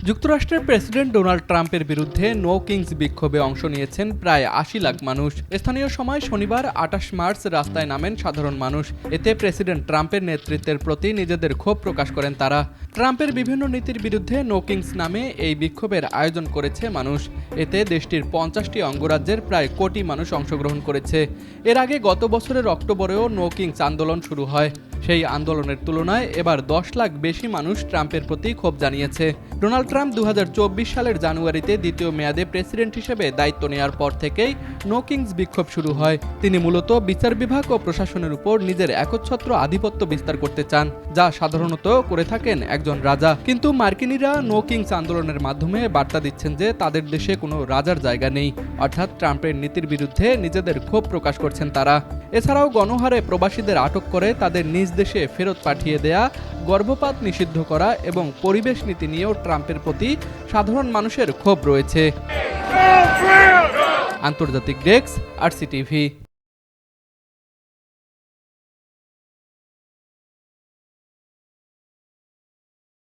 যুক্তরাষ্ট্রের president Donald ট্রাম্পের বিরুদ্ধে নো কিংস বিক্ষোভে অংশ নিয়েছেন প্রায় ৮০ লাখ মানুষ। স্থানীয় সময় শনিবার ২৮ মার্চ রাস্তায় নামেন সাধারণ মানুষ। এতে প্রেসিডেন্ট ট্রাম্পের নেতৃত্বের প্রতি নিজেদের ক্ষোভ প্রকাশ করেন তারা। ট্রাম্পের বিভিন্ন নীতির বিরুদ্ধে নো কিংস নামে এই বিক্ষোভের আয়োজন করেছে মানুষ। এতে দেশটির ৫০টি অঙ্গরাজ্যের প্রায় কোটি মানুষ অংশগ্রহণ করেছে। এর আগে গত বছরের অক্টোবরেও নো কিংস আন্দোলন শুরু হয়। সেই আন্দোলনের তুলনায় এবার ১০ লাখ বেশি মানুষ ট্রাম্পের প্রতি ক্ষোভ জানিয়েছে। ডোনাল্ড ট্রাম্প ২০২৪ সালের জানুয়ারিতে দ্বিতীয় মেয়াদে প্রেসিডেন্ট হিসেবে দায়িত্ব নেওয়ার পর থেকেই নো কিংস বিক্ষোভ শুরু হয়। তিনি মূলত বিচার বিভাগ ও প্রশাসনের উপর নিজের একচ্ছত্র আধিপত্য বিস্তার করতে চান, যা সাধারণত করে থাকেন একজন রাজা। কিন্তু মার্কিনিরা নো কিংস আন্দোলনের মাধ্যমে বার্তা দিচ্ছেন যে তাদের দেশে কোনো রাজার জায়গা নেই, অর্থাৎ ট্রাম্পের নীতির বিরুদ্ধে নিজেদের ক্ষোভ প্রকাশ করছেন তারা। এছাড়াও গণহারে প্রবাসীদের আটক করে তাদের নিজ দেশে ফেরত পাঠিয়ে দেয়া, গর্ভপাত নিষিদ্ধ করা এবং পরিবেশ নীতি নিয়েও ট্রাম্পের প্রতি সাধারণ মানুষের ক্ষোভ রয়েছে। আন্তর্জাতিক ডেস্ক, RCTV।